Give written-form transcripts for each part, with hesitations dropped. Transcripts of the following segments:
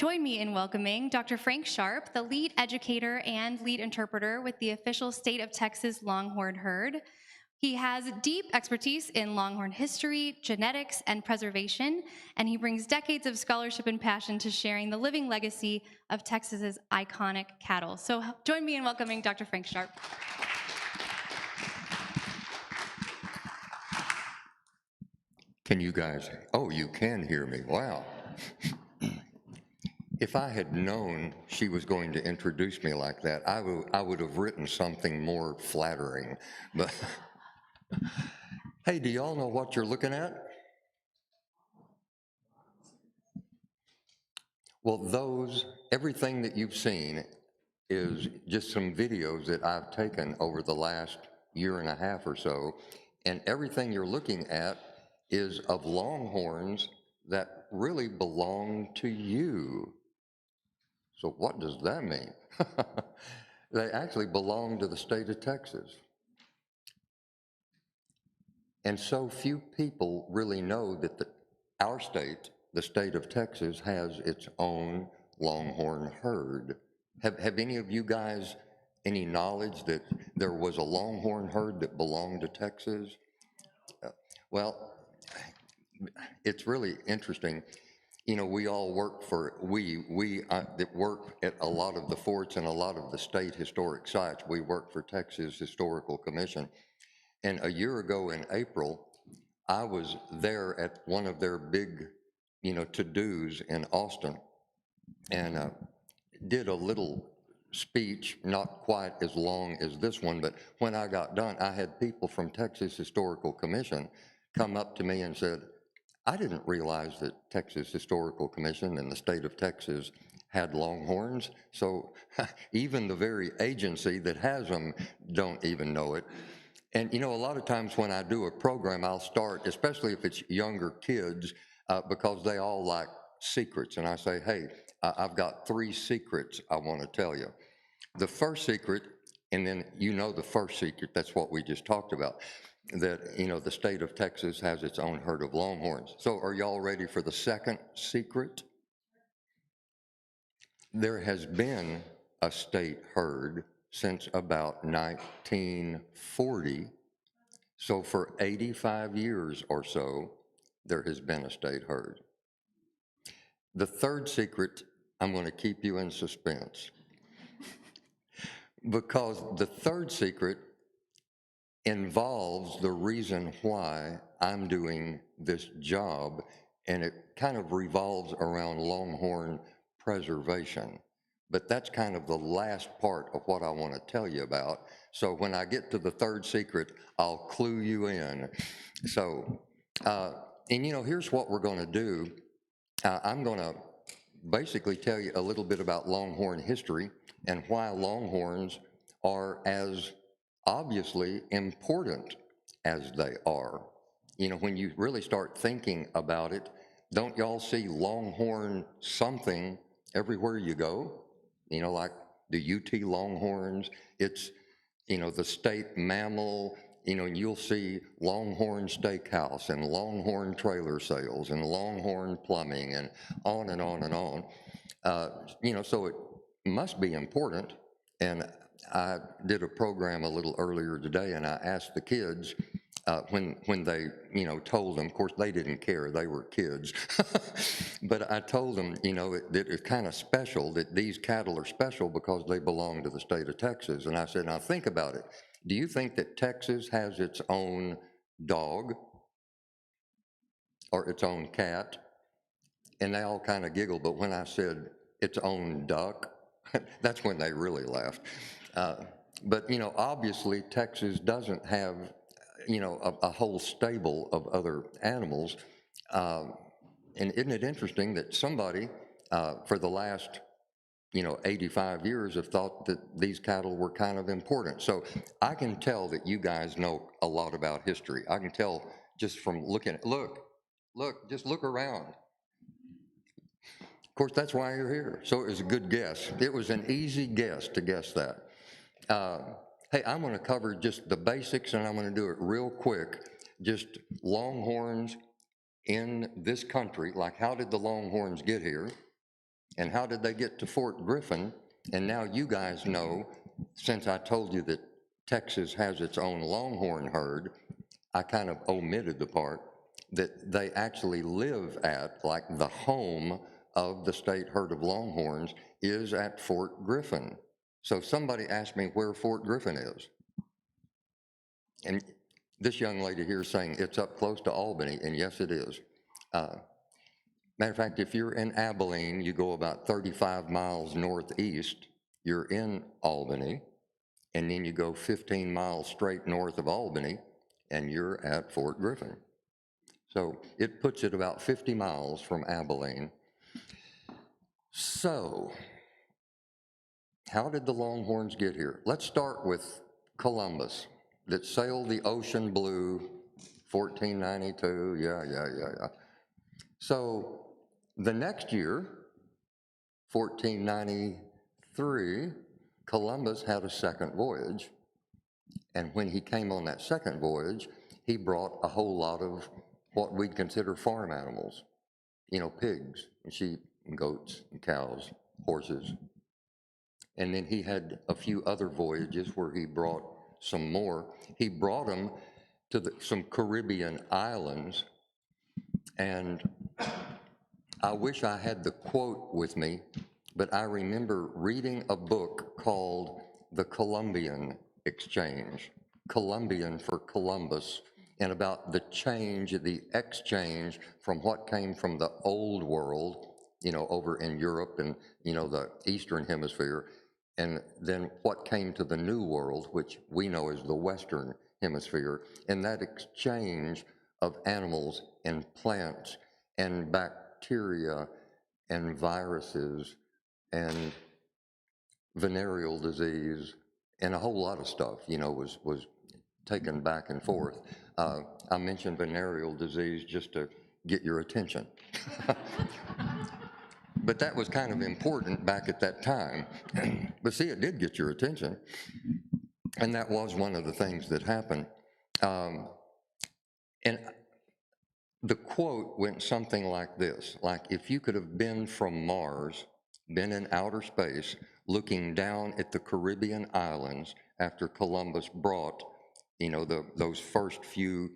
join me in welcoming Dr. Frank Sharp, the lead educator and lead interpreter with the official State of Texas Longhorn herd. He has deep expertise in Longhorn history, genetics, and preservation, and he brings decades of scholarship and passion to sharing the living legacy of Texas's iconic cattle. So join me in welcoming Dr. Frank Sharp. Can you guys, oh, you can hear me, wow. If I had known she was going to introduce me like that, I would have written something more flattering. But hey, do y'all know what you're looking at? Well, everything that you've seen is just some videos that I've taken over the last year and a half or so, and everything you're looking at is of longhorns that really belong to you. So what does that mean? They actually belong to the state of Texas. And so few people really know that our state, the state of Texas, has its own longhorn herd. Have any of you guys any knowledge that there was a longhorn herd that belonged to Texas? Well, it's really interesting. You know, we all work for, that work at a lot of the forts and a lot of the state historic sites, we work for Texas Historical Commission. And a year ago in April, I was there at one of their big, to-dos in Austin, and did a little speech, not quite as long as this one, but when I got done, I had people from Texas Historical Commission come up to me and said, I didn't realize that Texas Historical Commission and the state of Texas had longhorns, so even the very agency that has them don't even know it. And a lot of times when I do a program, I'll start, especially if it's younger kids, because they all like secrets. And I say, hey, I've got 3 secrets I want to tell you. The first secret, and then the first secret, that's what we just talked about, that, the state of Texas has its own herd of longhorns. So are y'all ready for the second secret? There has been a state herd since about 1940. So for 85 years or so, there has been a state herd. The third secret, I'm going to keep you in suspense, because the third secret involves the reason why I'm doing this job, and it kind of revolves around longhorn preservation. But that's kind of the last part of what I want to tell you about. So when I get to the third secret, I'll clue you in. So, here's what we're going to do. I'm going to basically tell you a little bit about longhorn history and why longhorns are as obviously important as they are. When you really start thinking about it, don't y'all see longhorn something everywhere you go? Like the UT Longhorns, it's, the state mammal, and you'll see Longhorn Steakhouse and Longhorn trailer sales and Longhorn plumbing and on and on and on. So it must be important. And I did a program a little earlier today, and I asked the kids when they, told them, of course, they didn't care, they were kids, but I told them, that it's kind of special, that these cattle are special because they belong to the state of Texas. And I said, now think about it. Do you think that Texas has its own dog or its own cat? And they all kind of giggled, but when I said its own duck, that's when they really laughed. But, obviously Texas doesn't have, a whole stable of other animals. And isn't it interesting that somebody for the last, 85 years have thought that these cattle were kind of important. So I can tell that you guys know a lot about history. I can tell just from looking at, look, just look around. Of course, that's why you're here. So it was a good guess. It was an easy guess to guess that. Hey, I'm going to cover just the basics, and I'm going to do it real quick. Just longhorns in this country, like how did the longhorns get here? And how did they get to Fort Griffin? And now you guys know, since I told you that Texas has its own Longhorn herd, I kind of omitted the part that they actually live at, like the home of the state herd of Longhorns is at Fort Griffin. So somebody asked me where Fort Griffin is. And this young lady here is saying it's up close to Albany, and yes, it is. Matter of fact, if you're in Abilene, you go about 35 miles northeast, you're in Albany, and then you go 15 miles straight north of Albany, and you're at Fort Griffin. So it puts it about 50 miles from Abilene. So, how did the Longhorns get here? Let's start with Columbus, that sailed the ocean blue, 1492, yeah. So, the next year, 1493, Columbus had a second voyage, and when he came on that second voyage, he brought a whole lot of what we'd consider farm animals, pigs and sheep and goats and cows, horses. And then he had a few other voyages where he brought some more. He brought them to some Caribbean islands, and I wish I had the quote with me, but I remember reading a book called The Columbian Exchange, Columbian for Columbus, and about the change, the exchange from what came from the old world, over in Europe and, the Eastern Hemisphere, and then what came to the New World, which we know as the Western Hemisphere, and that exchange of animals and plants and bacteria and viruses and venereal disease and a whole lot of stuff, was taken back and forth. I mentioned venereal disease just to get your attention. But that was kind of important back at that time. But see, it did get your attention. And that was one of the things that happened. And the quote went something like this, like, if you could have been from Mars, been in outer space, looking down at the Caribbean islands after Columbus brought, those first few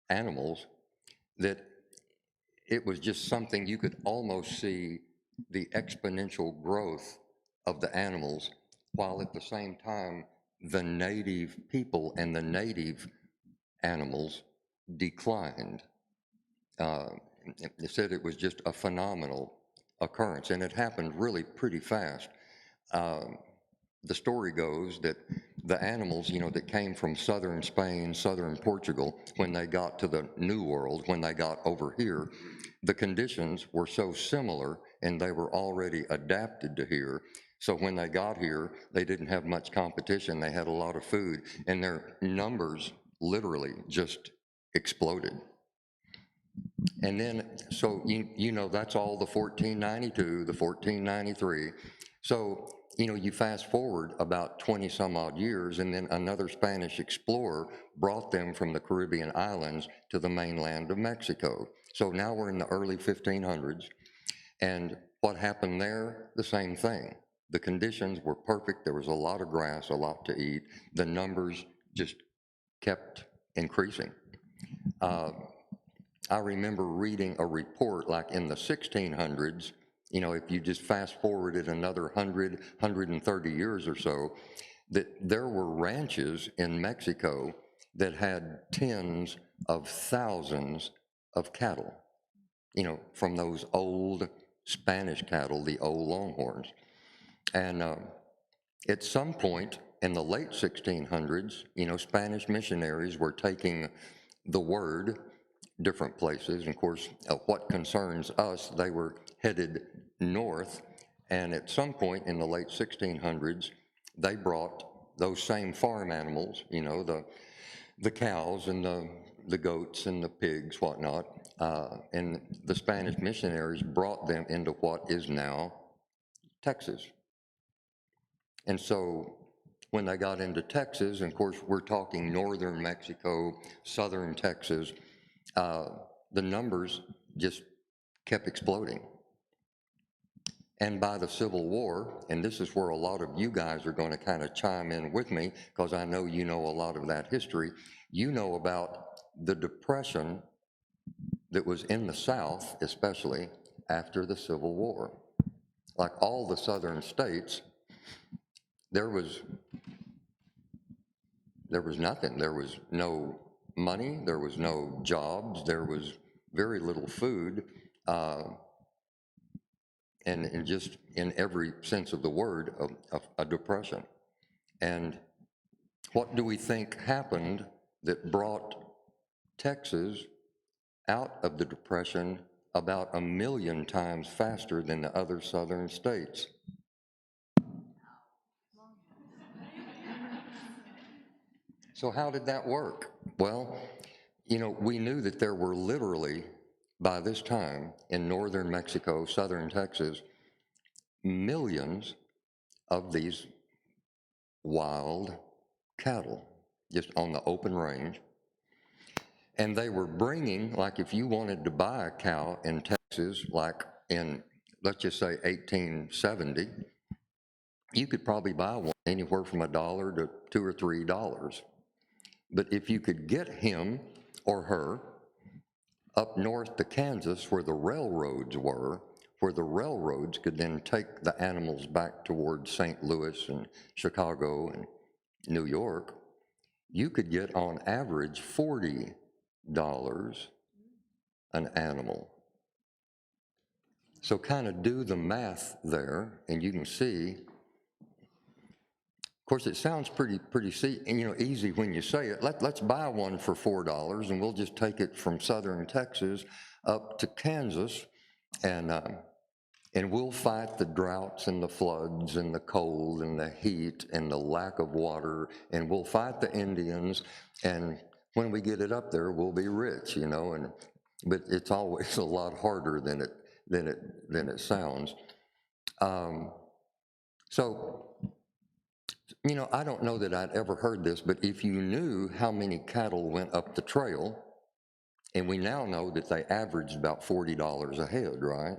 animals, that it was just something you could almost see the exponential growth of the animals, while at the same time, the native people and the native animals declined. They said it was just a phenomenal occurrence, and it happened really pretty fast. The story goes that the animals, that came from southern Spain, southern Portugal, when they got to the New World, when they got over here, the conditions were so similar and they were already adapted to here. So when they got here, they didn't have much competition. They had a lot of food, and their numbers literally just exploded. And then, so that's all the 1492, the 1493. So, you fast forward about 20 some odd years, and then another Spanish explorer brought them from the Caribbean islands to the mainland of Mexico. So now we're in the early 1500s, and what happened there? The same thing. The conditions were perfect. There was a lot of grass, a lot to eat. The numbers just kept increasing. I remember reading a report like in the 1600s, if you just fast forwarded another 130 years or so, that there were ranches in Mexico that had tens of thousands of cattle, from those old Spanish cattle, the old Longhorns. And at some point in the late 1600s, Spanish missionaries were taking the word different places. And of course, what concerns us, they were headed north. And at some point in the late 1600s, they brought those same farm animals, the cows and the goats and the pigs, whatnot. And the Spanish missionaries brought them into what is now Texas. And so when they got into Texas, and of course we're talking northern Mexico, southern Texas, the numbers just kept exploding. And by the Civil War, and this is where a lot of you guys are going to kind of chime in with me, because I know you know a lot of that history. You know about the Depression that was in the South, especially after the Civil War. Like all the southern states, there was nothing. There was no money, there was no jobs, there was very little food, and just in every sense of the word, a depression. And what do we think happened that brought Texas out of the Depression about 1,000,000 times faster than the other southern states? So how did that work? Well, you know, we knew that there were literally, by this time, in northern Mexico, southern Texas, millions of these wild cattle just on the open range. And they were bringing, like if you wanted to buy a cow in Texas, like in, let's just say 1870, you could probably buy one anywhere from $1 to $2 or $3. But if you could get him or her up north to Kansas where the railroads were, where the railroads could then take the animals back towards St. Louis and Chicago and New York, you could get on average $40 an animal. So kind of do the math there, and you can see. Of course, it sounds pretty easy when you say it. Let's buy one for $4, and we'll just take it from southern Texas up to Kansas, and we'll fight the droughts and the floods and the cold and the heat and the lack of water, and we'll fight the Indians, and when we get it up there, we'll be rich, you know. But it's always a lot harder than it sounds. So. You know, I don't know that I'd ever heard this, but if you knew how many cattle went up the trail, and we now know that they averaged about $40 a head, right?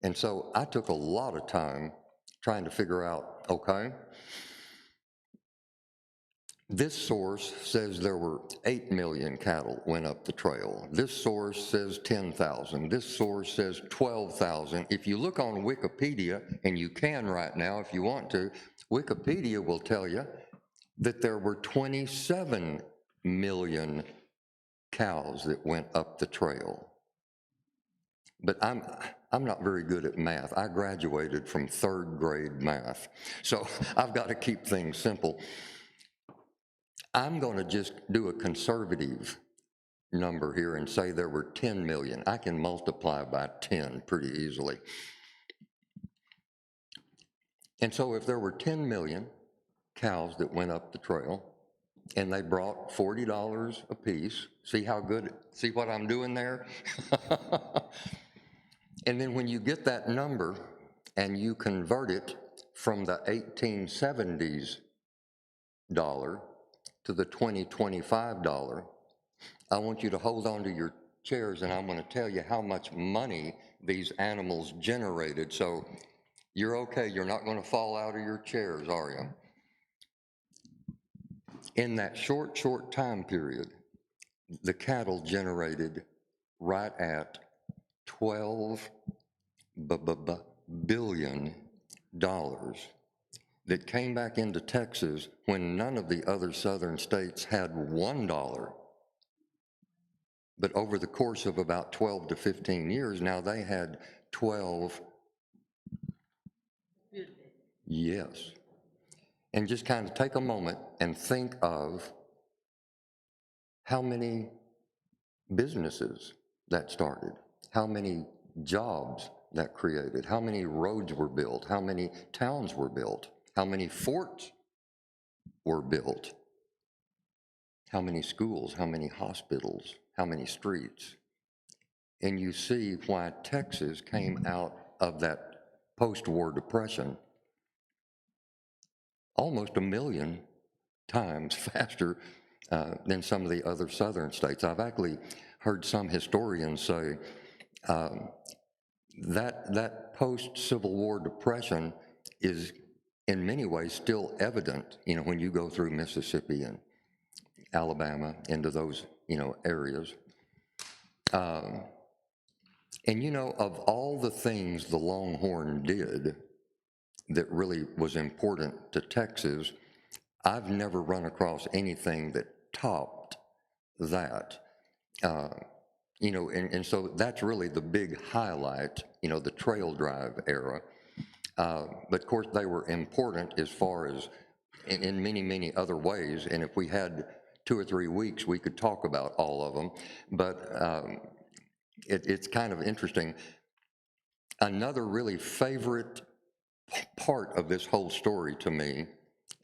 And so I took a lot of time trying to figure out, okay, this source says there were 8 million cattle went up the trail. This source says 10,000. This source says 12,000. If you look on Wikipedia, and you can right now if you want to, Wikipedia will tell you that there were 27 million cows that went up the trail. But I'm not very good at math. I graduated from 3rd grade math, so I've got to keep things simple. I'm going to just do a conservative number here and say there were 10 million. I can multiply by 10 pretty easily. And so if there were 10 million cows that went up the trail, and they brought $40 a piece, see what I'm doing there? And then when you get that number and you convert it from the 1870s dollar to the 2025 dollar, I want you to hold on to your chairs, and I'm going to tell you how much money these animals generated. So you're okay, you're not going to fall out of your chairs, are you? In that short time period, the cattle generated right at $12 billion that came back into Texas when none of the other southern states had $1. But over the course of about 12 to 15 years, now they had 12. Yes. And just kind of take a moment and think of how many businesses that started, how many jobs that created, how many roads were built, how many towns were built, how many forts were built, how many schools, how many hospitals, how many streets. And you see why Texas came out of that post-war depression almost 1,000,000 times faster than some of the other southern states. I've actually heard some historians say that post-Civil War depression is in many ways still evident, when you go through Mississippi and Alabama into those, areas. And of all the things the Longhorn did that really was important to Texas, I've never run across anything that topped that. And so that's really the big highlight, the trail drive era. But of course, they were important as far as in many, many other ways. And if we had 2 or 3 weeks, we could talk about all of them. But it's kind of interesting. Another really favorite part of this whole story to me,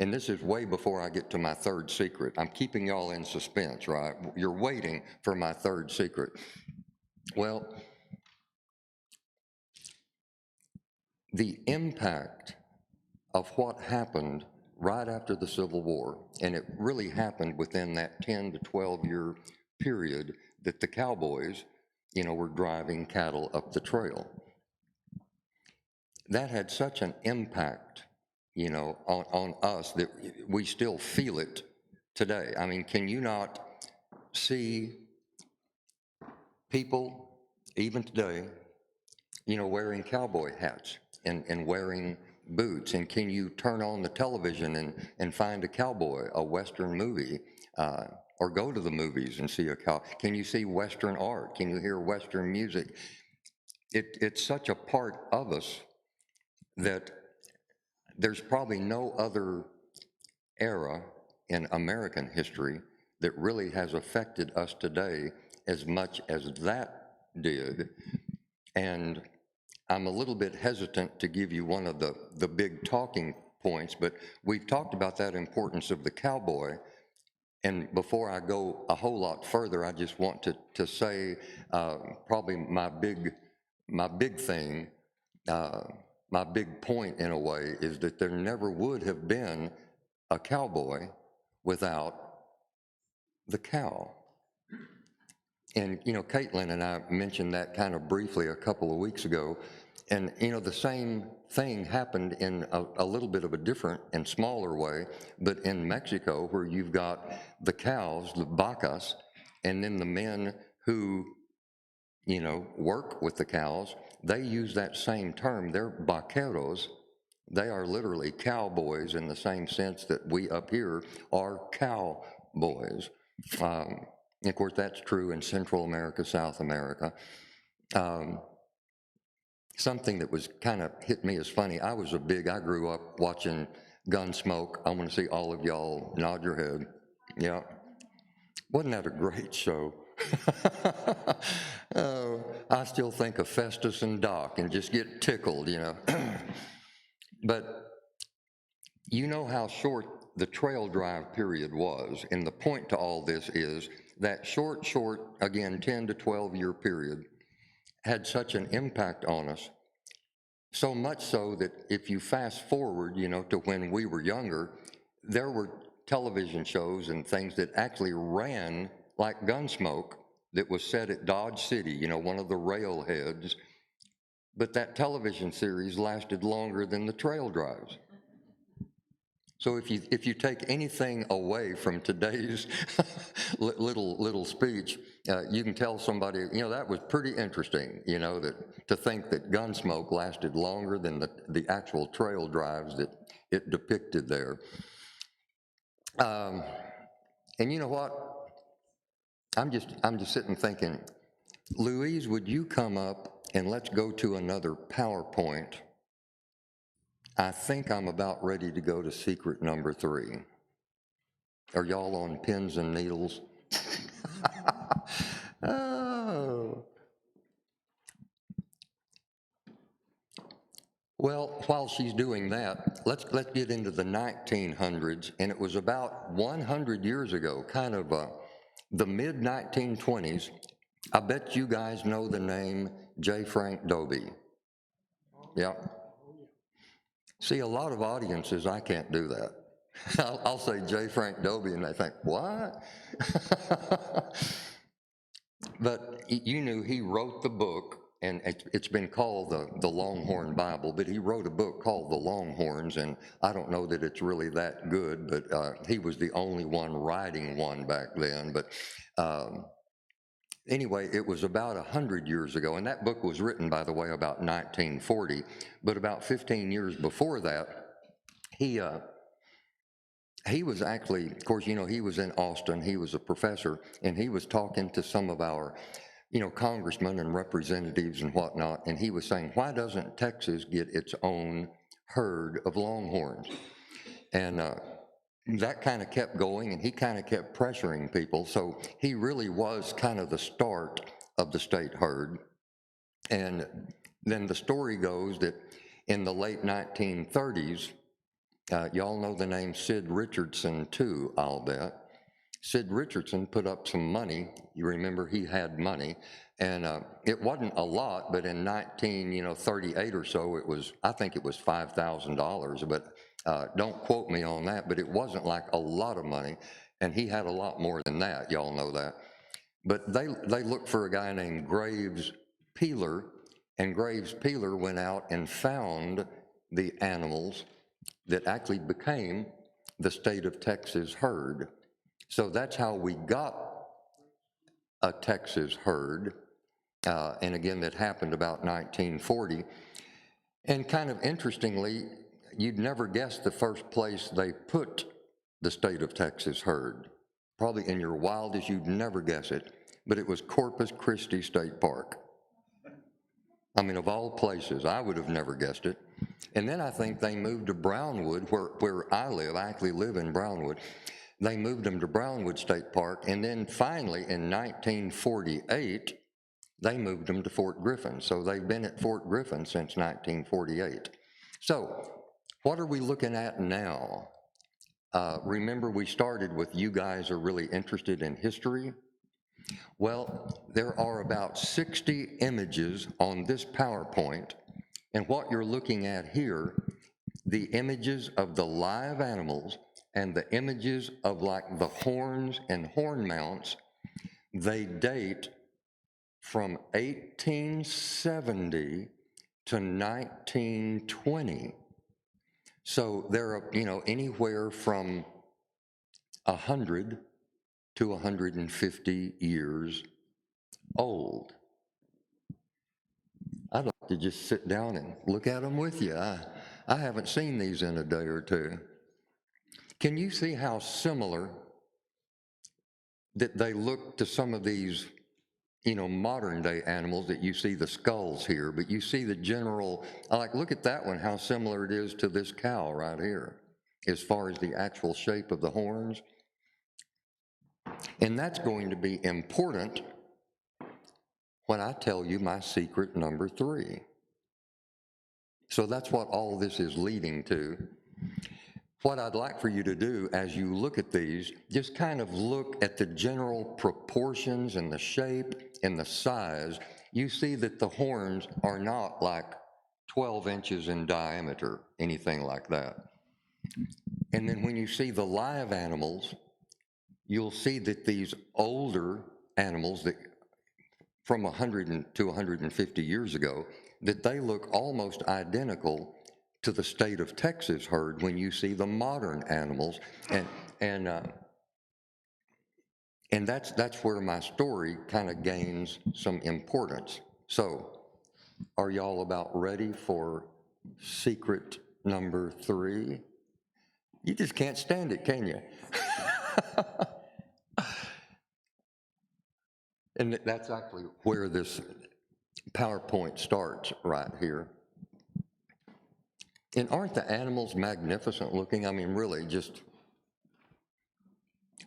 and this is way before I get to my third secret. I'm keeping y'all in suspense, right? You're waiting for my third secret. Well, the impact of what happened right after the Civil War, and it really happened within that 10 to 12 year period that the cowboys, were driving cattle up the trail. That had such an impact, on us that we still feel it today. I mean, can you not see people, even today, wearing cowboy hats and wearing boots? And can you turn on the television and find a cowboy, a Western movie, or go to the movies and see a cow? Can you see Western art? Can you hear Western music? It's such a part of us that there's probably no other era in American history that really has affected us today as much as that did. And I'm a little bit hesitant to give you one of the big talking points, but we've talked about that importance of the cowboy. And before I go a whole lot further, I just want to say probably my big thing, my big point in a way, is that there never would have been a cowboy without the cow. And, Caitlin and I mentioned that kind of briefly a couple of weeks ago. And, the same thing happened in a little bit of a different and smaller way, but in Mexico, where you've got the cows, the vacas, and then the men who, work with the cows, they use that same term. They're vaqueros. They are literally cowboys in the same sense that we up here are cowboys. And of course, that's true in Central America, South America. Something that was kind of hit me as funny, I grew up watching Gunsmoke. I want to see all of y'all nod your head. Yeah. Wasn't that a great show? I still think of Festus and Doc and just get tickled, But you know how short the trail drive period was, and the point to all this is that short, again, 10 to 12 year period had such an impact on us, so much so that if you fast forward, to when we were younger, there were television shows and things that actually ran like Gunsmoke that was set at Dodge City, one of the railheads, but that television series lasted longer than the trail drives. So if you take anything away from today's little speech, you can tell somebody, that was pretty interesting, that to think that Gunsmoke lasted longer than the actual trail drives that it depicted there. And you know what? I'm just sitting thinking, Louise, would you come up and let's go to another PowerPoint? I think I'm about ready to go to secret number 3. Are y'all on pins and needles? Oh. Well, while she's doing that, let's get into the 1900s, and it was about 100 years ago, kind of the mid-1920s. I bet you guys know the name J. Frank Dobie. Yeah. See, a lot of audiences, I can't do that. I'll say J. Frank Dobie, and they think, what? But you knew he wrote the book, and it's been called the Longhorn Bible, but he wrote a book called The Longhorns, and I don't know that it's really that good, but he was the only one writing one back then. But anyway, it was about 100 years ago, and that book was written, by the way, about 1940, but about 15 years before that, he was actually, of course, you know, he was in Austin, he was a professor, and he was talking to some of our, you know, congressmen and representatives and whatnot, and he was saying, why doesn't Texas get its own herd of longhorns? And that kind of kept going, and he kind of kept pressuring people, so he really was kind of the start of the state herd. And then the story goes that in the late 1930s, y'all know the name Sid Richardson too, I'll bet. Sid Richardson put up some money. You remember he had money, and it wasn't a lot, but in 1938 or so, it was, I think it was $5,000, but don't quote me on that, but it wasn't like a lot of money, and he had a lot more than that, y'all know that. But they looked for a guy named Graves Peeler, and Graves Peeler went out and found the animals that actually became the state of Texas herd. So that's how we got a Texas herd, and again, that happened about 1940. And kind of interestingly, you'd never guess the first place they put the state of Texas herd. Probably in your wildest, you'd never guess it, but it was Corpus Christi State Park. I mean, of all places, I would have never guessed it. And then I think they moved to Brownwood, where I live. I actually live in Brownwood. They moved them to Brownwood State Park, and then finally in 1948, they moved them to Fort Griffin. So they've been at Fort Griffin since 1948. So what are we looking at now? Remember, we started with you guys are really interested in history. Well, there are about 60 images on this PowerPoint, and what you're looking at here, the images of the live animals and the images of like the horns and horn mounts, they date from 1870 to 1920. So they're, you know, anywhere from 100 to 150 years old. I'd like to just sit down and look at them with you. I haven't seen these in a day or two. Can you see how similar that they look to some of these, you know, modern day animals that you see the skulls here, but you see the general, like, look at that one, how similar it is to this cow right here, as far as the actual shape of the horns. And that's going to be important when I tell you my secret number 3. So that's what all this is leading to. What I'd like for you to do as you look at these, just kind of look at the general proportions and the shape and the size. You see that the horns are not like 12 inches in diameter, anything like that. And then when you see the live animals, you'll see that these older animals that from 100 to 150 years ago, that they look almost identical to the state of Texas herd when you see the modern animals, and that's where my story kind of gains some importance. So, are y'all about ready for secret number 3? You just can't stand it, can you? And that's actually where this PowerPoint starts, right here. And aren't the animals magnificent looking? I mean, really, just,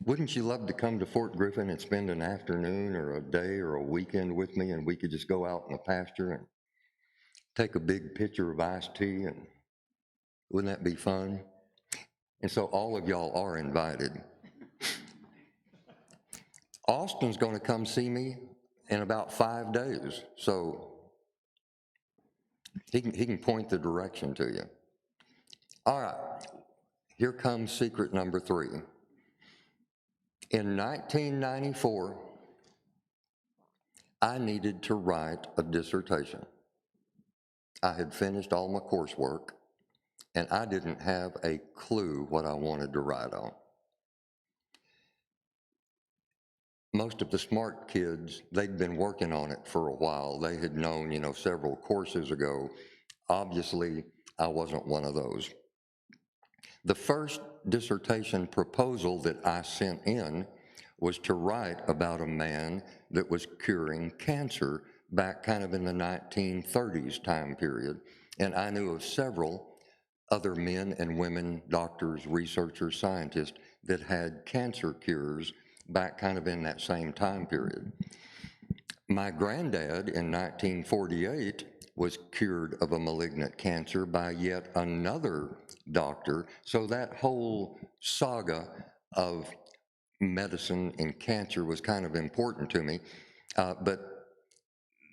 wouldn't you love to come to Fort Griffin and spend an afternoon or a day or a weekend with me, and we could just go out in the pasture and take a big pitcher of iced tea, and wouldn't that be fun? And so all of y'all are invited. Austin's going to come see me in about 5 days, so he can point the direction to you. All right, here comes secret number 3. In 1994, I needed to write a dissertation. I had finished all my coursework, and I didn't have a clue what I wanted to write on. Most of the smart kids, they'd been working on it for a while. They had known, several courses ago. Obviously, I wasn't one of those. The first dissertation proposal that I sent in was to write about a man that was curing cancer back kind of in the 1930s time period. And I knew of several other men and women, doctors, researchers, scientists, that had cancer cures back kind of in that same time period. My granddad in 1948 was cured of a malignant cancer by yet another doctor. So that whole saga of medicine and cancer was kind of important to me. But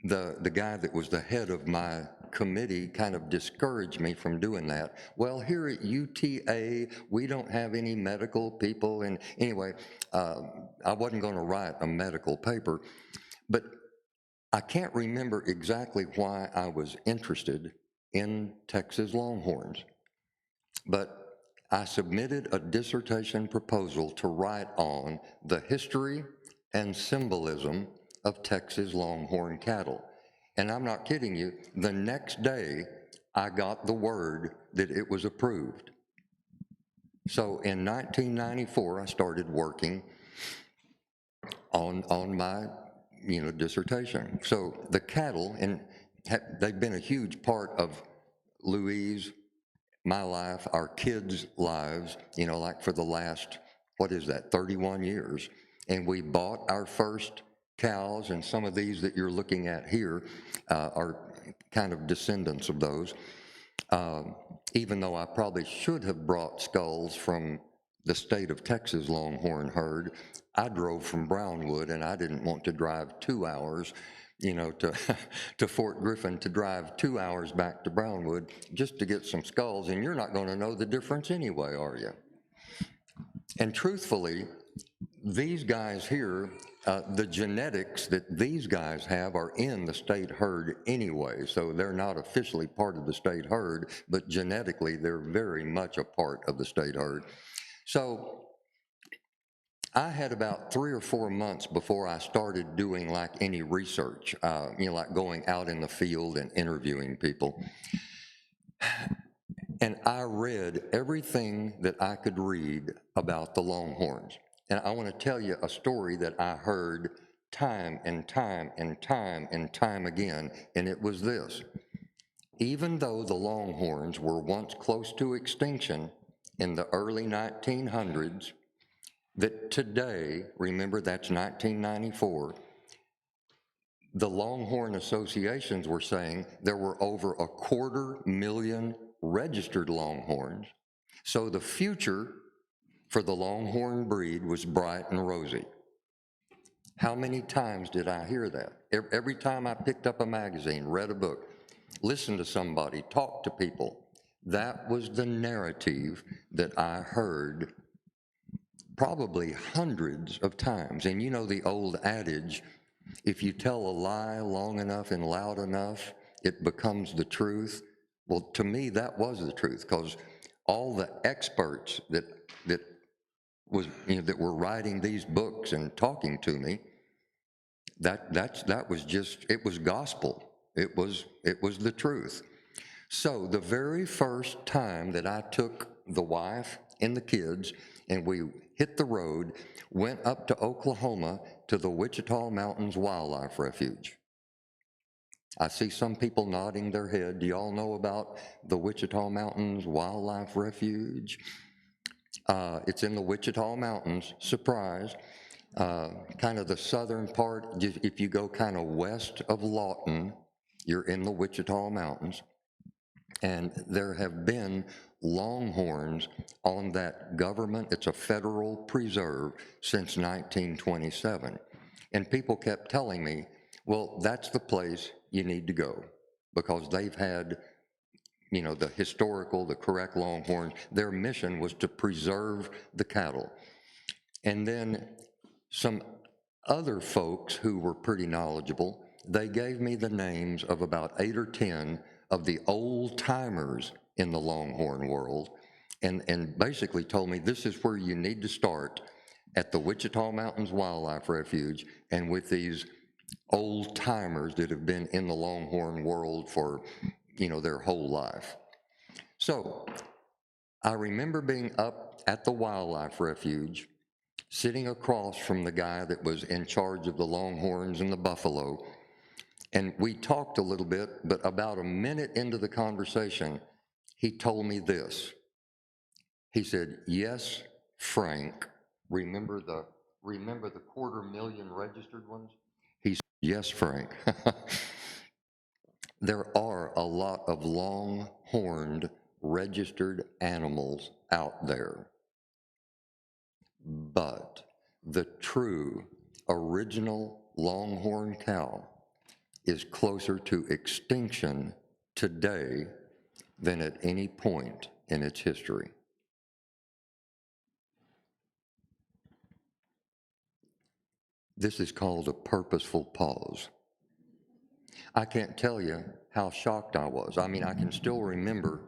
the guy that was the head of my committee kind of discouraged me from doing that. Well, here at UTA, we don't have any medical people. And anyway, I wasn't going to write a medical paper. But I can't remember exactly why I was interested in Texas Longhorns, but I submitted a dissertation proposal to write on the history and symbolism of Texas Longhorn cattle. And I'm not kidding you, the next day I got the word that it was approved. So in 1994, I started working on my dissertation. So the cattle, and they've been a huge part of Louise, my life, our kids' lives, like for the last, 31 years. And we bought our first cows, and some of these that you're looking at here are kind of descendants of those. Even though I probably should have brought skulls from the state of Texas Longhorn herd, I drove from Brownwood, and I didn't want to drive 2 hours, to, to Fort Griffin, to drive 2 hours back to Brownwood just to get some skulls, and you're not going to know the difference anyway, are you? And truthfully, these guys here, the genetics that these guys have are in the state herd anyway, so they're not officially part of the state herd, but genetically they're very much a part of the state herd. So I had about 3 or 4 months before I started doing like any research, like going out in the field and interviewing people. And I read everything that I could read about the Longhorns. And I want to tell you a story that I heard time and time and time and time again, and it was this. Even though the Longhorns were once close to extinction in the early 1900s, that today, remember that's 1994, the Longhorn associations were saying there were over 250,000 registered Longhorns. So the future for the Longhorn breed was bright and rosy. How many times did I hear that? Every time I picked up a magazine, read a book, listened to somebody, talked to people, that was the narrative that I heard probably hundreds of times. And you know the old adage, if you tell a lie long enough and loud enough, it becomes the truth. Well, to me, that was the truth, because all the experts that were writing these books and talking to me, that was just, it was gospel. It was the truth. So the very first time that I took the wife and the kids and we hit the road, went up to Oklahoma to the Wichita Mountains Wildlife Refuge. I see some people nodding their head. Do y'all know about the Wichita Mountains Wildlife Refuge? It's in the Wichita Mountains, surprise. Kind of the southern part, if you go kind of west of Lawton, you're in the Wichita Mountains. And there have been longhorns on that government, it's a federal preserve, since 1927. And people kept telling me, well, that's the place you need to go, because they've had, the historical, the correct longhorns. Their mission was to preserve the cattle. And then some other folks who were pretty knowledgeable, they gave me the names of about 8 or 10 of the old timers in the Longhorn world, and basically told me this is where you need to start, at the Wichita Mountains Wildlife Refuge, and with these old timers that have been in the Longhorn world for, their whole life. So I remember being up at the Wildlife Refuge, sitting across from the guy that was in charge of the Longhorns and the buffalo, and we talked a little bit, but about a minute into the conversation, he told me this. He said, "Yes, Frank, remember the 250,000 registered ones?" He said, "Yes, Frank." There are a lot of long-horned registered animals out there, but the true original longhorn cow is closer to extinction today than at any point in its history. This is called a purposeful pause. I can't tell you how shocked I was. I mean, I can still remember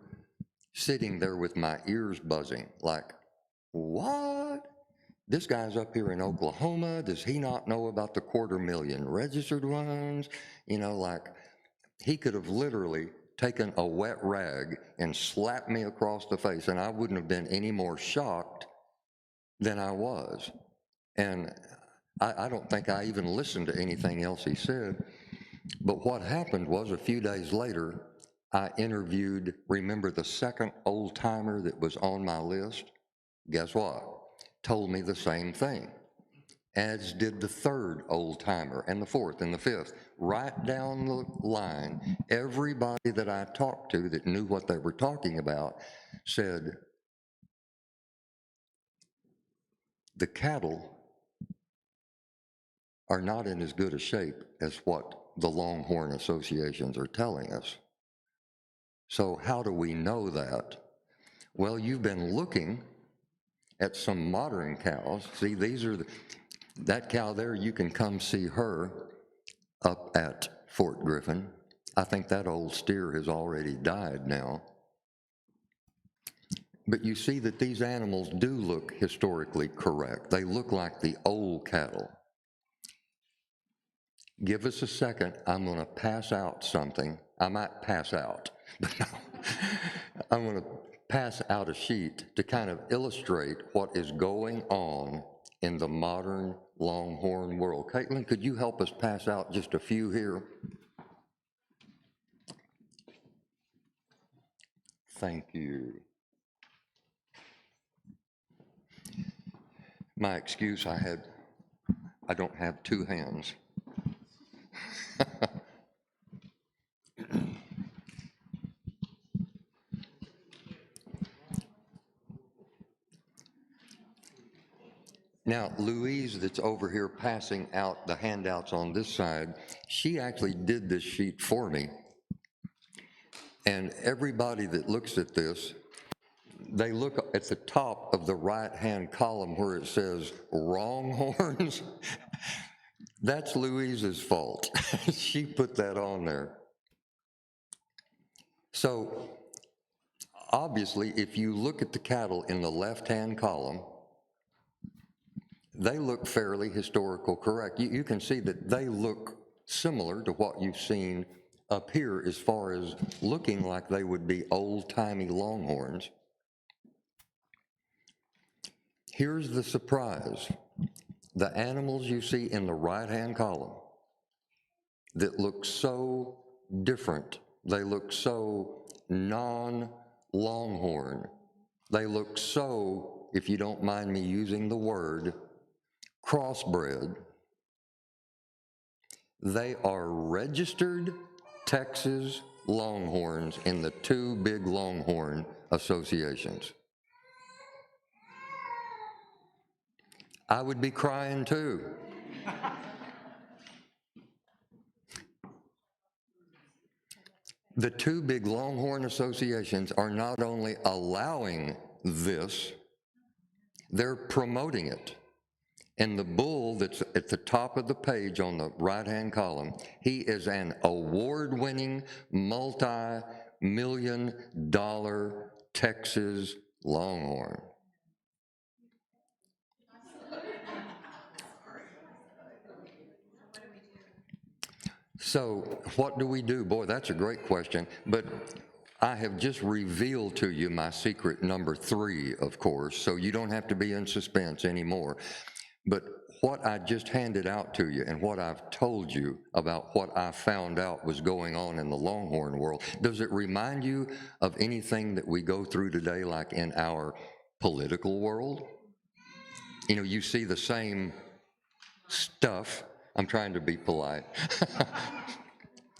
sitting there with my ears buzzing, like, what? This guy's up here in Oklahoma. Does he not know about the 250,000 registered ones? Like, he could have literally taken a wet rag and slapped me across the face, and I wouldn't have been any more shocked than I was. And I don't think I even listened to anything else he said. But what happened was, a few days later, I interviewed, remember the second old timer that was on my list? Guess what? Told me the same thing, as did the third old timer and the fourth and the fifth. Right down the line, everybody that I talked to that knew what they were talking about said, the cattle are not in as good a shape as what the Longhorn associations are telling us. So how do we know that? Well, you've been looking at some modern cows. See, that cow there, you can come see her up at Fort Griffin. I think that old steer has already died now. But you see that these animals do look historically correct. They look like the old cattle. Give us a second. I'm going to pass out something. I might pass out, but no. I'm going to pass out a sheet to kind of illustrate what is going on in the modern Longhorn world. Caitlin, could you help us pass out just a few here? Thank you. My excuse, I don't have two hands. Now, Louise, that's over here passing out the handouts on this side, she actually did this sheet for me. And everybody that looks at this, they look at the top of the right-hand column where it says wrong horns. That's Louise's fault. She put that on there. So, obviously, if you look at the cattle in the left-hand column, they look fairly historical correct. You can see that they look similar to what you've seen up here as far as looking like they would be old-timey longhorns. Here's the surprise. The animals you see in the right-hand column that look so different, they look so non-longhorn, they look so, if you don't mind me using the word, crossbred. They are registered Texas Longhorns in the two big Longhorn associations. I would be crying too. The two big Longhorn associations are not only allowing this, they're promoting it. And the bull that's at the top of the page on the right-hand column, he is an award-winning, multi-million-dollar Texas Longhorn. So what do we do? Boy, that's a great question. But I have just revealed to you my secret number 3, of course, so you don't have to be in suspense anymore. But what I just handed out to you and what I've told you about what I found out was going on in the Longhorn world, does it remind you of anything that we go through today, like in our political world? You know, you see the same stuff. I'm trying to be polite.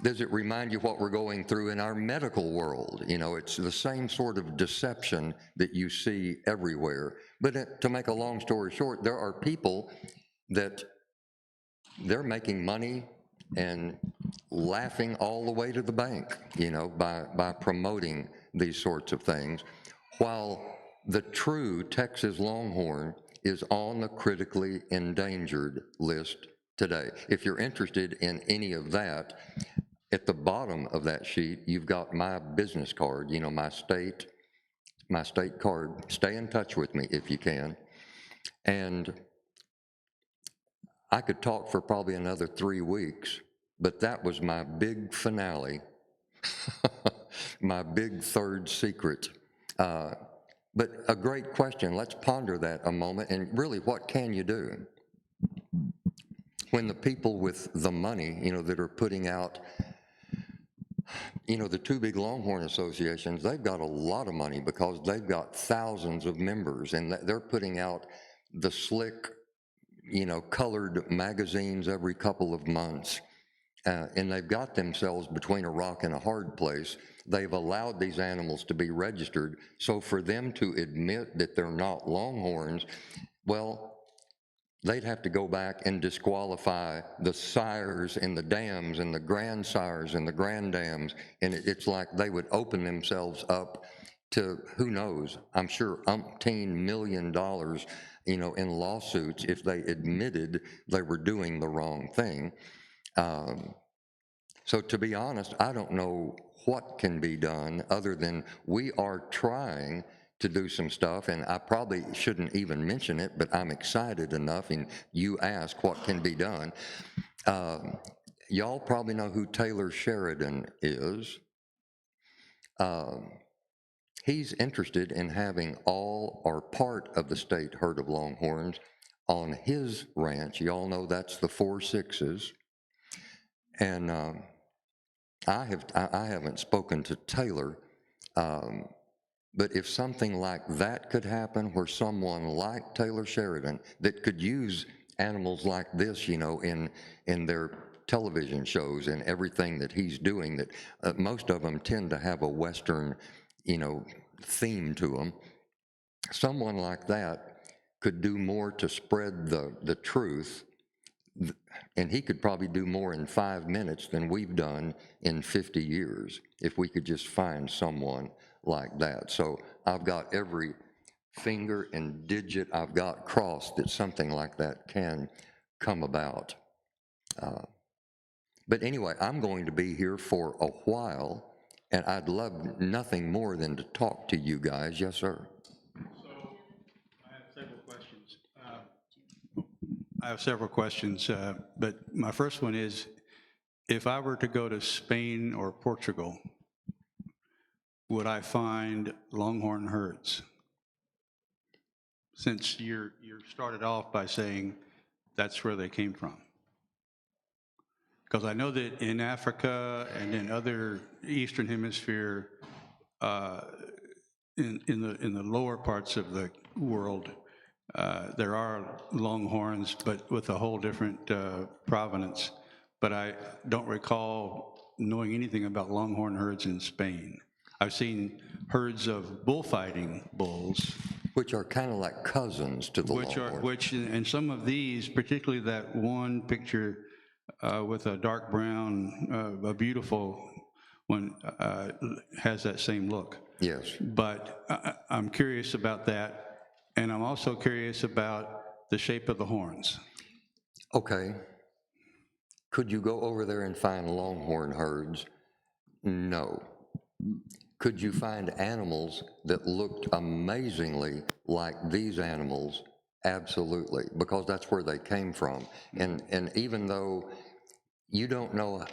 Does it remind you what we're going through in our medical world? You know, it's the same sort of deception that you see everywhere. But to make a long story short, there are people that they're making money and laughing all the way to the bank, you know, by promoting these sorts of things, while the true Texas Longhorn is on the critically endangered list today. If you're interested in any of that, at the bottom of that sheet, you've got my business card, you know, my state card. Stay in touch with me if you can. And I could talk for probably another 3 weeks, but that was my big finale, my big third secret. But a great question. Let's ponder that a moment. And really, what can you do? When the people with the money, you know, that are putting out, you know, the 2 big Longhorn associations, they've got a lot of money because they've got thousands of members, and they're putting out the slick, you know, colored magazines every couple of months. And they've got themselves between a rock and a hard place. They've allowed these animals to be registered. So for them to admit that they're not Longhorns, well, they'd have to go back and disqualify the sires and the dams and the grandsires and the granddams. And it's like they would open themselves up to, who knows, I'm sure umpteen $1 million, you know, in lawsuits if they admitted they were doing the wrong thing. So to be honest, I don't know what can be done other than we are trying to do some stuff, and I probably shouldn't even mention it, but I'm excited enough, and you ask what can be done. Y'all probably know who Taylor Sheridan is. He's interested in having all or part of the state herd of Longhorns on his ranch. Y'all know that's the 4 Sixes. And I haven't spoken to Taylor, but if something like that could happen, where someone like Taylor Sheridan that could use animals like this, you know, in their television shows and everything that he's doing, that most of them tend to have a Western, you know, theme to them. Someone like that could do more to spread the truth, and he could probably do more in 5 minutes than we've done in 50 years if we could just find someone like that. So I've got every finger and digit I've got crossed that something like that can come about. But anyway, I'm going to be here for a while, and I'd love nothing more than to talk to you guys. Yes, sir. So I have several questions. But my first one is, if I were to go to Spain or Portugal, would I find Longhorn herds? Since you started off by saying that's where they came from. Because I know that in Africa and in other Eastern Hemisphere, in the lower parts of the world, there are Longhorns, but with a whole different provenance. But I don't recall knowing anything about Longhorn herds in Spain. I've seen herds of bullfighting bulls, Which are kind of like cousins to the Longhorns. and some of these, particularly that one picture with a dark brown, a beautiful one, has that same look. Yes. But I'm curious about that, and I'm also curious about the shape of the horns. Okay. Could you go over there and find longhorn herds? No. Could you find animals that looked amazingly like these animals? Absolutely, because that's where they came from. And even though you don't know,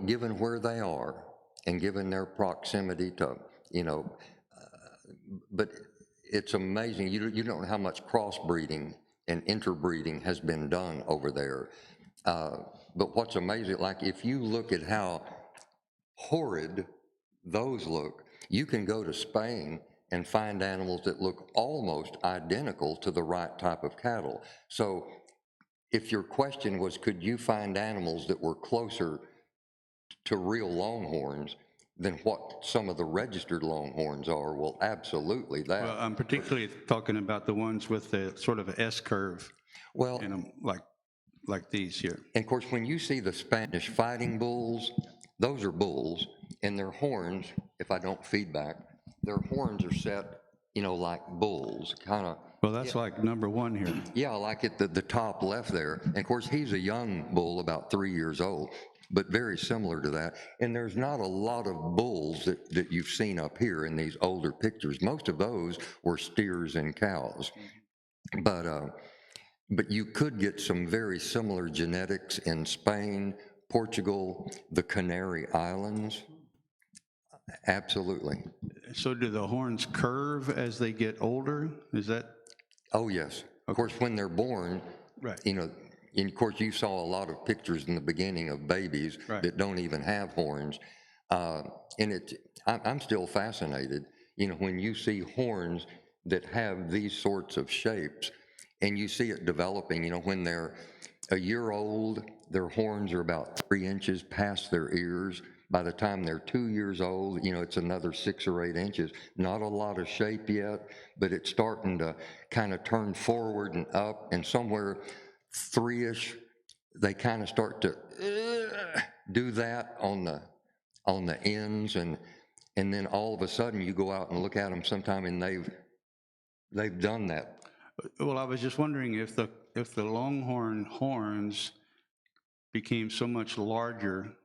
given where they are and given their proximity to, but it's amazing. You don't know how much crossbreeding and interbreeding has been done over there. But what's amazing, like if you look at how horrid those look, you can go to Spain and find animals that look almost identical to the right type of cattle. So if your question was, could you find animals that were closer to real longhorns than what some of the registered longhorns are? Well, absolutely that. Well, I'm particularly talking about the ones with the sort of S curve Well, in them, like these here. and of course, when you see the Spanish fighting bulls, those are bulls, and their horns, if I don't feedback, their horns are set, like bulls, kind of. Well, that's like number one here. Yeah, like at the top left there. And of course, he's a young bull, about 3 years old, but very similar to that. And there's not a lot of bulls that you've seen up here in these older pictures. Most of those were steers and cows. But you could get some very similar genetics in Spain, Portugal, the Canary Islands. Absolutely. So do the horns curve as they get older? Is that? Oh, yes. Of course, when they're born, Right. and of course, you saw a lot of pictures in the beginning of babies Right. that don't even have horns. And I'm still fascinated, when you see horns that have these sorts of shapes and you see it developing, when they're a year old, their horns are about 3 inches past their ears. By the time they're 2 years old, it's another 6 or 8 inches. Not a lot of shape yet, but it's starting to kind of turn forward and up, and somewhere 3-ish, they kind of start to do that on the ends, and then all of a sudden you go out and look at them sometime, and they've done that. Well, I was just wondering if the longhorn horns became so much larger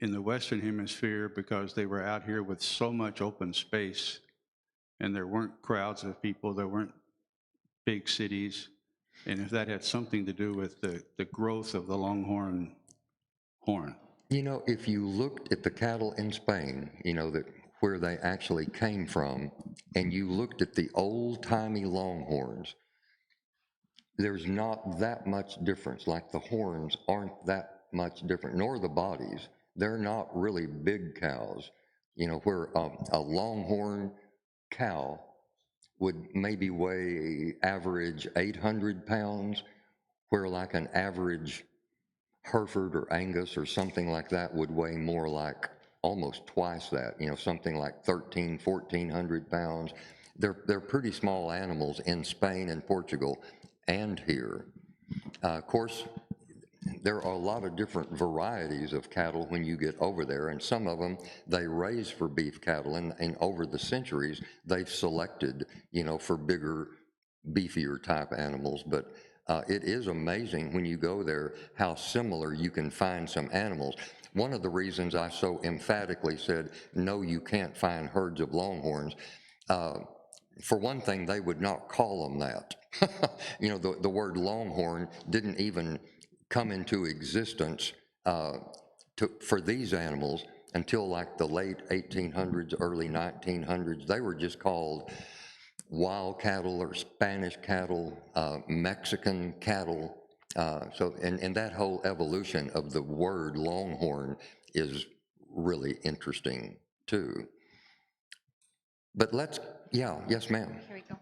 in the Western Hemisphere because they were out here with so much open space and there weren't crowds of people, there weren't big cities, and if that had something to do with the growth of the longhorn horn. If you looked at the cattle in Spain, that where they actually came from, and you looked at the old-timey longhorns, there's not that much difference. Like the horns aren't that much different, nor the bodies. They're not really big cows. Where a longhorn cow would maybe weigh average 800 pounds, where like an average Hereford or Angus or something like that would weigh more like almost twice that, something like 1,400 pounds. They're pretty small animals in Spain and Portugal and here. Of course, there are a lot of different varieties of cattle when you get over there, and some of them they raise for beef cattle, and over the centuries they've selected, for bigger, beefier type animals. But it is amazing when you go there how similar you can find some animals. One of the reasons I so emphatically said, no, you can't find herds of longhorns, for one thing, they would not call them that. The word longhorn didn't even come into existence for these animals until like the late 1800s, early 1900s. They were just called wild cattle or Spanish cattle, Mexican cattle. And that whole evolution of the word longhorn is really interesting too. But yes, ma'am. Here we go.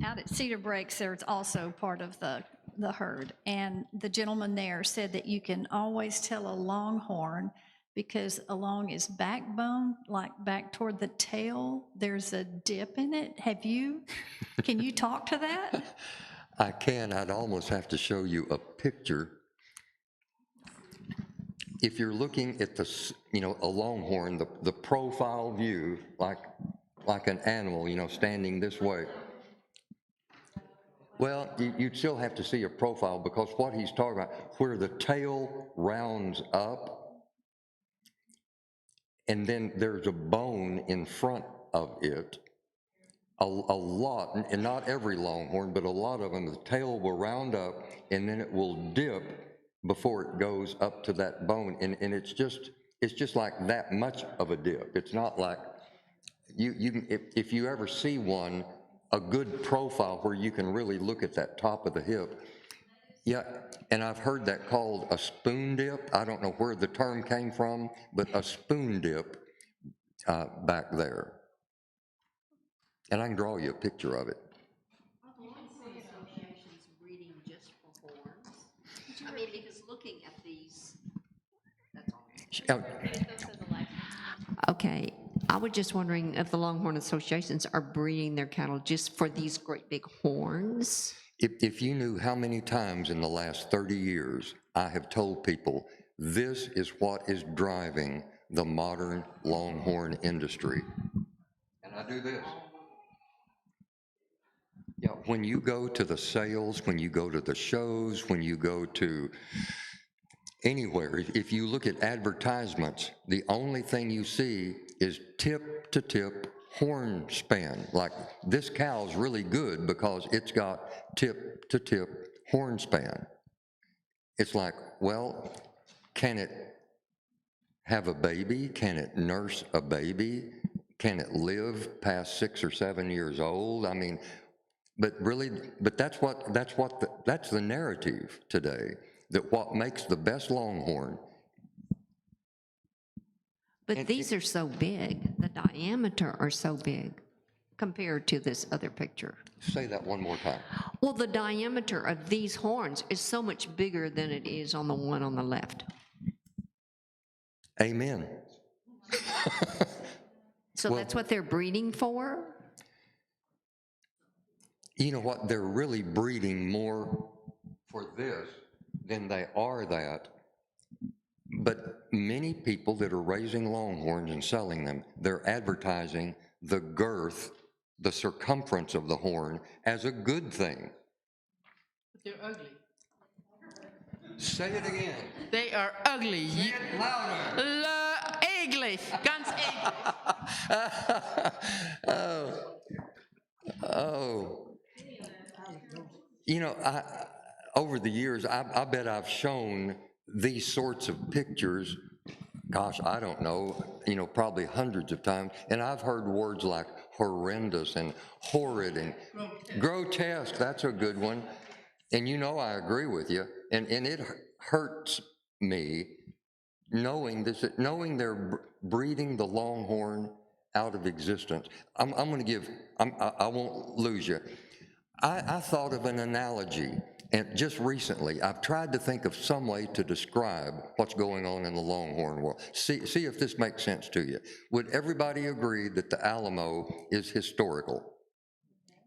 Out at Cedar Breaks, there's also part of the herd, and the gentleman there said that you can always tell a longhorn because along his backbone, like back toward the tail, there's a dip in it. Can you talk to that? I can. I'd almost have to show you a picture. If you're looking at a longhorn, the profile view, like like an animal, you know, standing this way. Well, you'd still have to see a profile, because what he's talking about, where the tail rounds up, and then there's a bone in front of it. A lot, and not every longhorn, but a lot of them, the tail will round up and then it will dip before it goes up to that bone. And it's just like that much of a dip. It's not like, if you ever see one, a good profile where you can really look at that top of the hip. Yeah, and I've heard that called a spoon dip. I don't know where the term came from, but a spoon dip back there. And I can draw you a picture of it. Are the Longhorn Association's breeding just for horns? I mean, because looking at these, that's all. Okay, I was just wondering if the Longhorn Associations are breeding their cattle just for these great big horns? If you knew how many times in the last 30 years I have told people this is what is driving the modern longhorn industry. And I do this. Yeah, when you go to the sales, when you go to the shows, when you go to anywhere, if you look at advertisements, the only thing you see is tip to tip horn span. Like, this cow's really good because it's got tip to tip horn span. It's like, well, can it have a baby? Can it nurse a baby? Can it live past 6 or 7 years old? I mean, but really, but that's the narrative today, that what makes the best longhorn. But these are so big, the diameter are so big compared to this other picture. Say that one more time. Well, the diameter of these horns is so much bigger than it is on the one on the left. Amen. So Well, that's what they're breeding for? You know what? They're really breeding more for this than they are that. But many people that are raising longhorns and selling them, they're advertising the girth, the circumference of the horn as a good thing. But they're ugly. Say it again. They are ugly. Say it louder. Eklig. Ganz eklig. Oh. You know, over the years, I bet I've shown these sorts of pictures, gosh, I don't know, you know, probably hundreds of times, and I've heard words like horrendous and horrid and grotesque. That's a good one. And you know, I agree with you, and it hurts me knowing this, knowing they're breeding the longhorn out of existence. I'm going to give, I won't lose you. I thought of an analogy, and just recently, I've tried to think of some way to describe what's going on in the longhorn world. See if this makes sense to you. Would everybody agree that the Alamo is historical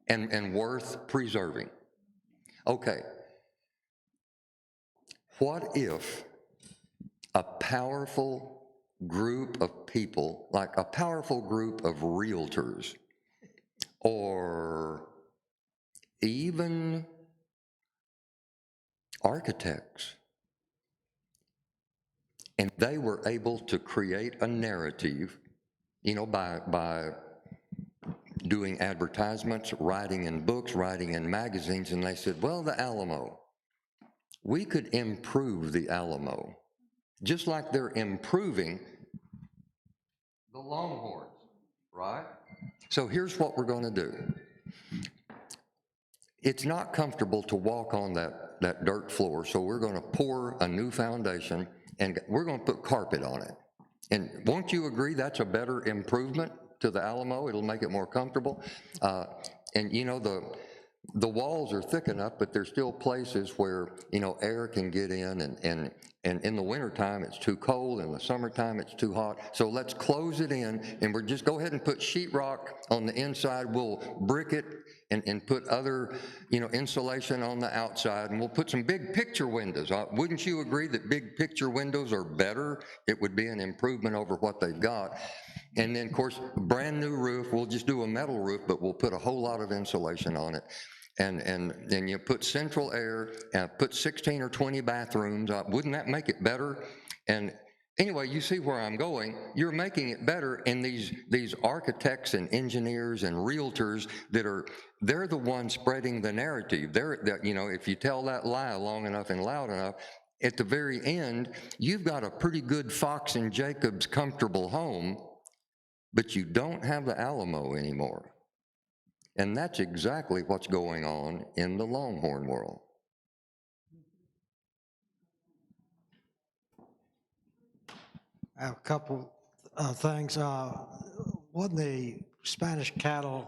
and worth preserving? Okay. What if a powerful group of people, like a powerful group of realtors, or even architects, and they were able to create a narrative, you know, by doing advertisements, writing in books, writing in magazines, and they said, well, the Alamo, we could improve the Alamo, just like they're improving the longhorns, right? So here's what we're going to do. It's not comfortable to walk on that dirt floor, so we're going to pour a new foundation, and we're going to put carpet on it. And won't you agree that's a better improvement to the Alamo? It'll make it more comfortable. And you know, the walls are thick enough, but there's still places where, you know, air can get in, and in the wintertime it's too cold, in the summertime it's too hot. So let's close it in, and we're just go ahead and put sheetrock on the inside. We'll brick it and put other, you know, insulation on the outside, and we'll put some big picture windows. Wouldn't you agree that big picture windows are better? It would be an improvement over what they've got. And then, of course, brand new roof, we'll just do a metal roof, but we'll put a whole lot of insulation on it. And then you put central air, put 16 or 20 bathrooms. Wouldn't that make it better? And anyway, you see where I'm going. You're making it better, and these architects and engineers and realtors they're the ones spreading the narrative. You know, if you tell that lie long enough and loud enough, at the very end, you've got a pretty good Fox and Jacobs comfortable home, but you don't have the Alamo anymore. And that's exactly what's going on in the Longhorn world. I have a couple things. Wasn't the Spanish cattle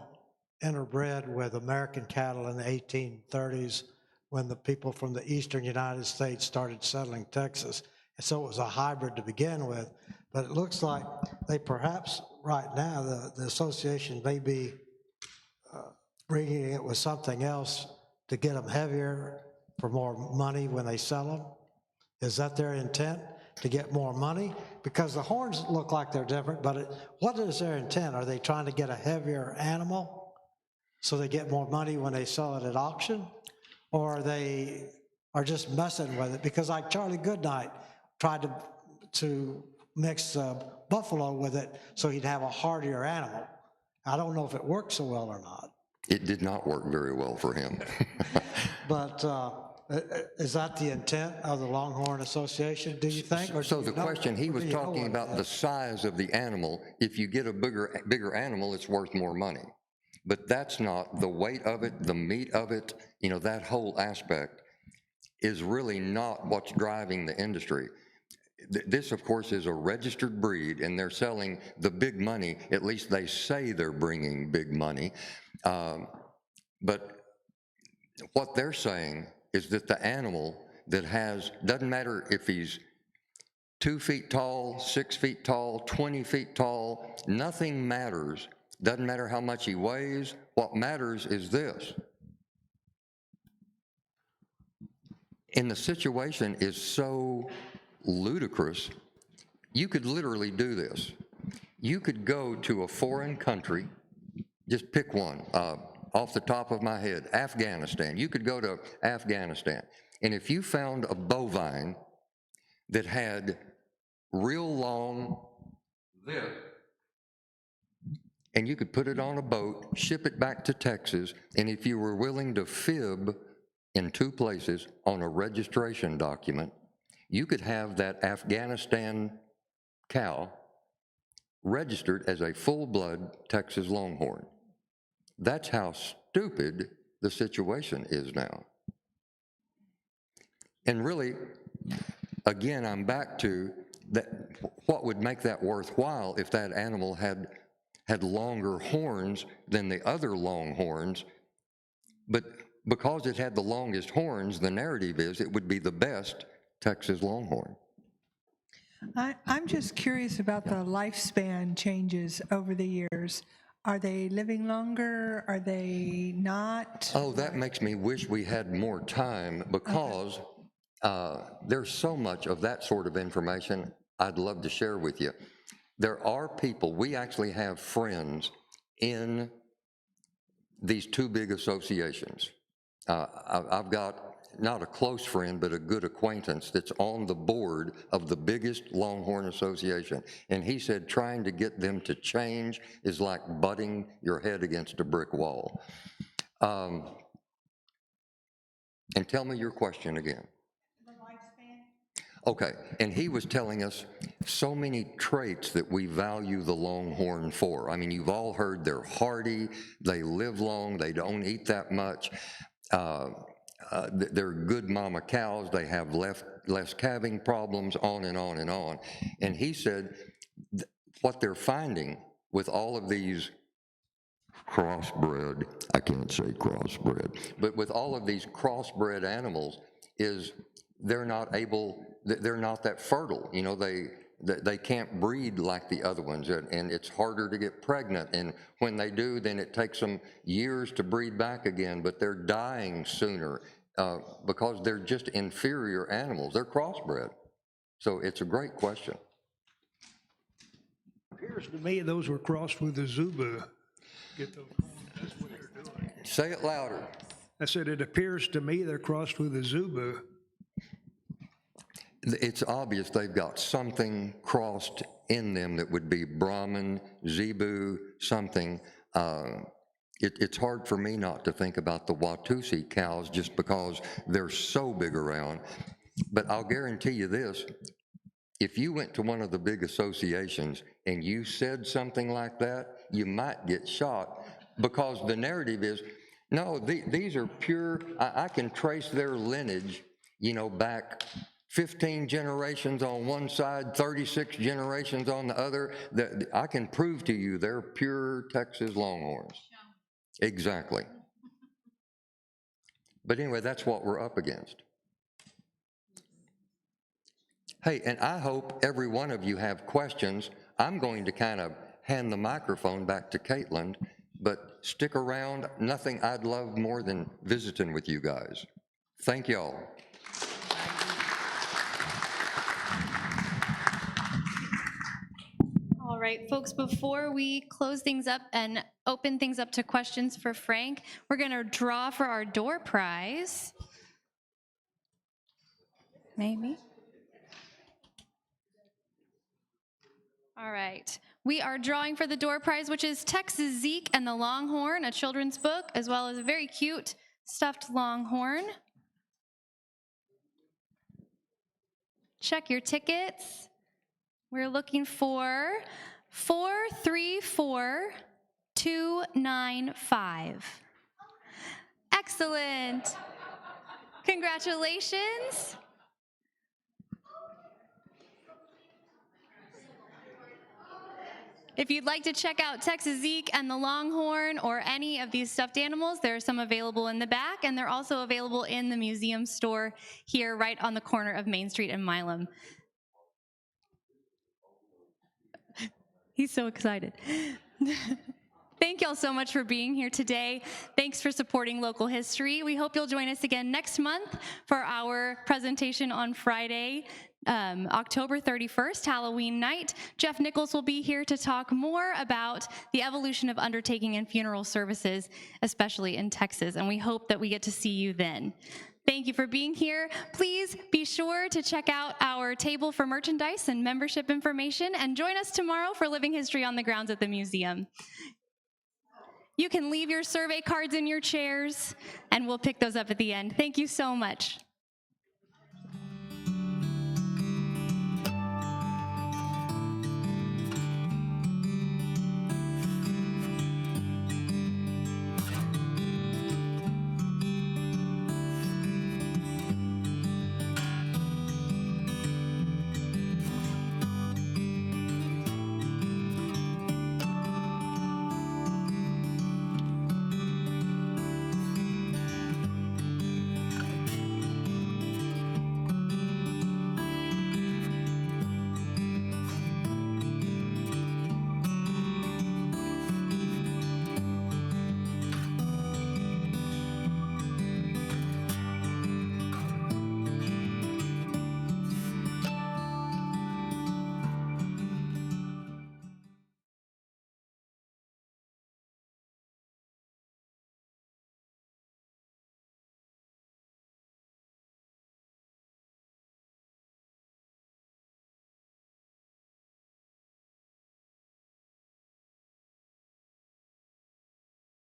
interbred with American cattle in the 1830s when the people from the eastern United States started settling Texas? And so it was a hybrid to begin with. But it looks like they perhaps right now, the association may be bringing it with something else to get them heavier for more money when they sell them. Is that their intent, to get more money? Because the horns look like they're different, but what is their intent? Are they trying to get a heavier animal so they get more money when they sell it at auction? Or are they just messing with it? Because like Charlie Goodnight tried to mix buffalo with it so he'd have a hardier animal. I don't know if it worked so well or not. It did not work very well for him. But is that the intent of the Longhorn Association, do you think? Or So do you the know- question, he or was do you know talking what about it the is? size of the animal. If you get a bigger animal, it's worth more money. But that's not the weight of it, the meat of it, you know, that whole aspect is really not what's driving the industry. This, of course, is a registered breed, and they're selling the big money. At least they say they're bringing big money. But what they're saying is that the animal that doesn't matter if he's 2 feet tall, 6 feet tall, 20 feet tall, nothing matters. Doesn't matter how much he weighs. What matters is this. And the situation is so ludicrous, you could literally do this. You could go to a foreign country, just pick one, off the top of my head, Afghanistan. You could go to Afghanistan, and if you found a bovine that had real long this, and you could put it on a boat, ship it back to Texas, and if you were willing to fib in 2 places on a registration document, you could have that Afghanistan cow registered as a full-blood Texas Longhorn. That's how stupid the situation is now. And really, again, I'm back to that. What would make that worthwhile if that animal had longer horns than the other Longhorns? But because it had the longest horns, the narrative is it would be the best Texas Longhorn. I'm just curious about the lifespan changes over the years. Are they living longer? Are they not? Oh, that makes me wish we had more time, because there's so much of that sort of information I'd love to share with you. There are people, we actually have friends in these 2 big associations. I've got not a close friend, but a good acquaintance that's on the board of the biggest Longhorn association. And he said trying to get them to change is like butting your head against a brick wall. And tell me your question again. The lifespan? Okay, and he was telling us so many traits that we value the Longhorn for. I mean, you've all heard they're hardy, they live long, they don't eat that much. They're good mama cows, they have less calving problems, on and on and on. And he said what they're finding with all of these crossbred, I can't say crossbred, but with all of these crossbred animals is they're not that fertile. You know, they can't breed like the other ones, and it's harder to get pregnant. And when they do, then it takes them years to breed back again, but they're dying sooner because they're just inferior animals. They're crossbred. So it's a great question. appears to me those were crossed with the Zulu. Get those, that's what they're doing. Say it louder. I said, it appears to me they're crossed with the Zulu. It's obvious they've got something crossed in them that would be Brahmin, Zebu, something. It's hard for me not to think about the Watusi cows just because they're so big around. But I'll guarantee you this, if you went to one of the big associations and you said something like that, you might get shot because the narrative is, no, these are pure, I can trace their lineage, you know, back 15 generations on one side, 36 generations on the other. I can prove to you they're pure Texas Longhorns. Exactly. But anyway, that's what we're up against. Hey, and I hope every one of you have questions. I'm going to kind of hand the microphone back to Caitlin, but stick around. Nothing I'd love more than visiting with you guys. Thank y'all. All right, folks, before we close things up and open things up to questions for Frank, we're going to draw for our door prize. Maybe. All right. We are drawing for the door prize, which is Texas Zeke and the Longhorn, a children's book, as well as a very cute stuffed longhorn. Check your tickets. We're looking for 434295. Excellent. Congratulations. If you'd like to check out Texas Zeke and the Longhorn or any of these stuffed animals, there are some available in the back, and they're also available in the museum store here right on the corner of Main Street and Milam. He's so excited. Thank y'all so much for being here today. Thanks for supporting local history. We hope you'll join us again next month for our presentation on Friday, October 31st, Halloween night. Jeff Nichols will be here to talk more about the evolution of undertaking and funeral services, especially in Texas, and we hope that we get to see you then. Thank you for being here. Please be sure to check out our table for merchandise and membership information, and join us tomorrow for Living History on the grounds at the museum. You can leave your survey cards in your chairs, and we'll pick those up at the end. Thank you so much.